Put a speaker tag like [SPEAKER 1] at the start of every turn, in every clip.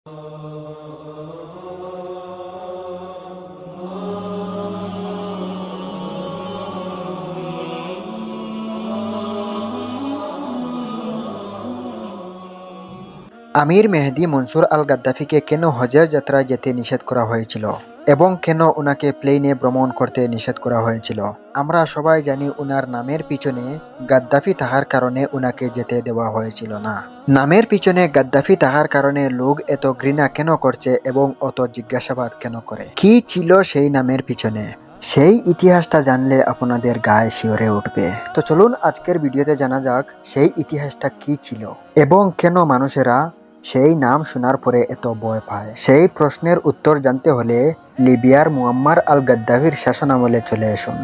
[SPEAKER 1] আমির মেহেদী মনসুর আল গাদ্দাফিকে কেন হজের যাত্রায় যেতে নিষেধ করা হয়েছিল এবং কেন উনাকে প্লেনে ভ্রমণ করতে নিষেধ করা হয়েছিল? আমরা সবাই জানি উনার নামের পিছনে গাদ্দাফি থাকার কারণে উনাকে যেতে দেওয়া হয়েছিল না। নামের পিছনে গাদ্দাফি থাকার কারণে লোক এত ঘৃণা কেন করছে এবং অত জিজ্ঞাসাবাদ কেন করে? কি ছিল সেই নামের পিছনে? সেই ইতিহাসটা জানলে আপনাদের গায়ে শিহরে উঠবে। তো চলুন আজকের ভিডিওতে জানা যাক সেই ইতিহাসটা কি ছিল এবং কেন মানুষেরা সেই নাম শোনার পরে এত ভয় পায়। সেই প্রশ্নের উত্তর জানতে হলে লিবিয়ার মুয়াম্মার আল গাদ্দাফির শাসনামলে চলে আসুন।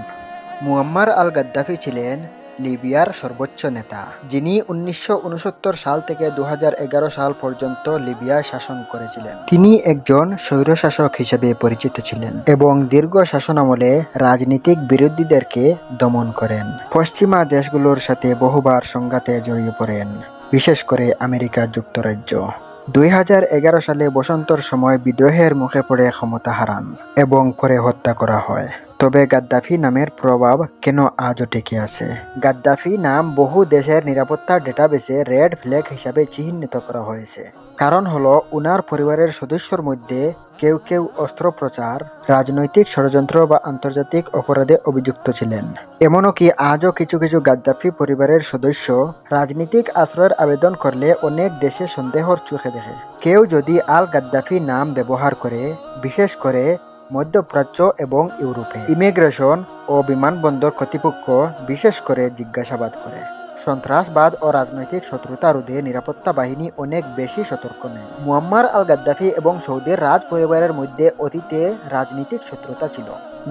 [SPEAKER 1] মুয়াম্মার আল গাদ্দাফি ছিলেন লিবিয়ার সর্বোচ্চ নেতা, যিনি 1969 সাল থেকে 2011 সাল পর্যন্ত লিবিয়া শাসন করেছিলেন। তিনি একজন স্বৈরশাসক হিসেবে পরিচিত ছিলেন এবং দীর্ঘ শাসনামলে রাজনৈতিক বিরোধীদেরকে দমন করেন। পশ্চিমা দেশগুলোর সাথে বহুবার সংঘাতে জড়িয়ে পড়েন, বিশেষ করে আমেরিকা যুক্তরাজ্য। 2011 সালে বসন্তর সময় বিদ্রোহের মুখে পড়ে ক্ষমতা হারান এবং পরে হত্যা করা হয়। তবে গাদ্দাফি নামের প্রভাব কেন আজও টিকে আছে? গাদ্দাফি নাম বহু দেশের নিরাপত্তা ডেটাবেসে রেড ফ্ল্যাগ হিসাবে চিহ্নিত করা হয়েছে। কারণ হলো উনার পরিবারের সদস্যর মধ্যে কেউ কেউ অস্ত্রোপচার, রাজনৈতিক ষড়যন্ত্র বা আন্তর্জাতিক অপরাধে অভিযুক্ত ছিলেন। এমনকি আজও কিছু কিছু গাদ্দাফি পরিবারের সদস্য রাজনৈতিক আশ্রয়ের আবেদন করলে অনেক দেশে সন্দেহর চোখে দেখে। কেউ যদি আল গাদ্দাফি নাম ব্যবহার করে, বিশেষ করে মধ্যপ্রাচ্য এবং ইউরোপে, ইমিগ্রেশন ও বিমানবন্দর কর্তৃপক্ষ বিশেষ করে জিজ্ঞাসাবাদ করে। সন্ত্রাসবাদ ও রাজনৈতিক শত্রুতা রোধে নিরাপত্তা বাহিনী অনেক বেশি সতর্ক নেয়। মুয়াম্মার আল গাদ্দাফি এবং সৌদির রাজ পরিবারের মধ্যে অতীতে রাজনৈতিক শত্রুতা ছিল।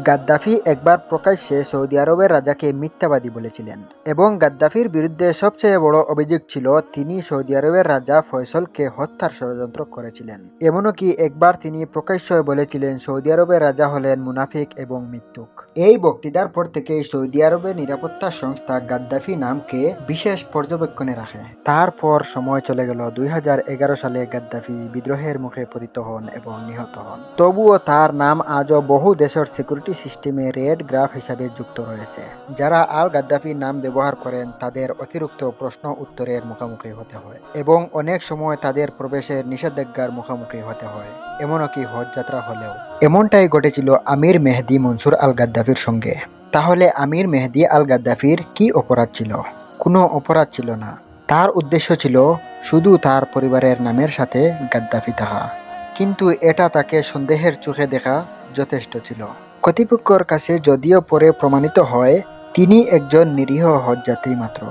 [SPEAKER 1] গাদ্দাফি একবার প্রকাশ্যে সৌদি আরবের রাজাকে মিথ্যাবাদী বলেছিলেন এবং গাদ্দাফির বিরুদ্ধে সবচেয়ে বড় অভিযোগ ছিল তিনি সৌদি আরবের রাজা ফয়সলকে হত্যার ষড়যন্ত্র করেছিলেন। এমনকি একবার তিনি প্রকাশ্যে বলেছিলেন সৌদি আরবের রাজা হলেন মুনাফিক এবং মিথ্যুক। এই বক্তৃতার পর থেকেই সৌদি আরবের নিরাপত্তা সংস্থা গাদ্দাফি নামকে বিশেষ পর্যবেক্ষণে রাখে। তারপর সময় চলে গেল। 2011 সালে গাদ্দাফি বিদ্রোহের মুখে পতিত হন এবং নিহত হন। তবুও তার নাম আজও বহু দেশের সিকিউরিটি সিস্টেমে রেড গ্রাফ হিসাবে যুক্ত রয়েছে। যারা আল গাদ্দাফি নাম ব্যবহার করেন তাদের অতিরিক্ত প্রশ্ন উত্তরের মুখোমুখি হতে হয় এবং অনেক সময় তাদের প্রবেশের নিষেধাজ্ঞার মুখোমুখি হতে হয়, এমনকি হজ যাত্রা হলেও। এমনটাই ঘটেছিল আমির মেহেদী মনসুর আল গাদ্দাফির সঙ্গে। তাহলে আমির মেহেদী আল গাদ্দাফির কি অপরাধ ছিল? কোনো অপরাধ ছিল না। তার উদ্দেশ্য ছিল শুধু তার পরিবারের নামের সাথে গাদ্দাফি থাকা, কিন্তু এটা তাকে সন্দেহের চোখে দেখা যথেষ্ট ছিল। কর্তৃপক্ষের কাছে যদিও পরে প্রমাণিত হয় তিনি একজন নিরীহ হজযাত্রী মাত্র।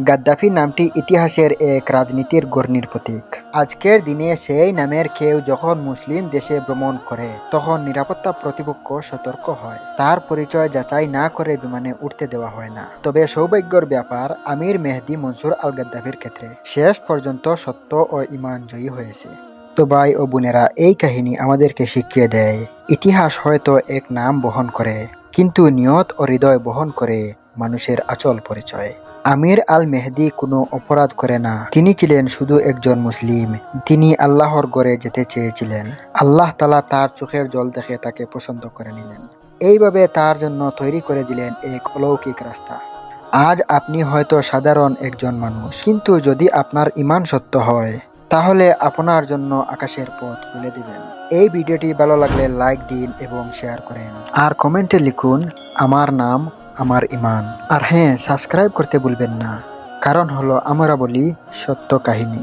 [SPEAKER 1] গাদ্দাফি নামটি ইতিহাসের এক রাজনীতির ঘূর্ণির প্রতীক। আজকের দিনে সেই নামের কেউ যখন মুসলিম দেশে ভ্রমণ করে তখন নিরাপত্তা কর্তৃপক্ষ সতর্ক হয়। তার পরিচয় যাচাই না করে বিমানে উঠতে দেওয়া হয় না। তবে সৌভাগ্যের ব্যাপার আমির মেহেদী মনসুর আল গাদ্দাফির ক্ষেত্রে শেষ পর্যন্ত সত্য ও ঈমান জয়ী হয়েছে। তো ভাই ও বোনেরা, এই কাহিনী আমাদেরকে শিখিয়ে দেয় ইতিহাস হয়তো এক নাম বহন করে, কিন্তু নিয়ত ও হৃদয় বহন করে মানুষের আচল পরিচয়। আমির আল মেহেদী কোনো অপরাধ করে না। তিনি ছিলেন শুধু একজন মুসলিম। তিনি আল্লাহর ঘরে যেতে চেয়েছিলেন। আল্লাহ তাআলা তার চোখের জল দেখে তাকে পছন্দ করে নিলেন। এইভাবে তার জন্য তৈরি করে দিলেন এক অলৌকিক রাস্তা। আজ আপনি হয়তো সাধারণ একজন মানুষ, কিন্তু যদি আপনার ঈমান সত্য হয় তাহলে আপনার জন্য আকাশের পথ খুলে দিবেন। এই ভিডিওটি ভালো লাগলে লাইক দিন এবং শেয়ার করেন, আর কমেন্টে লিখুন আমার নাম আমার ঈমান। আর হ্যাঁ, সাবস্ক্রাইব করতে ভুলবেন না, কারণ হলো আমরা বলি সত্য কাহিনী।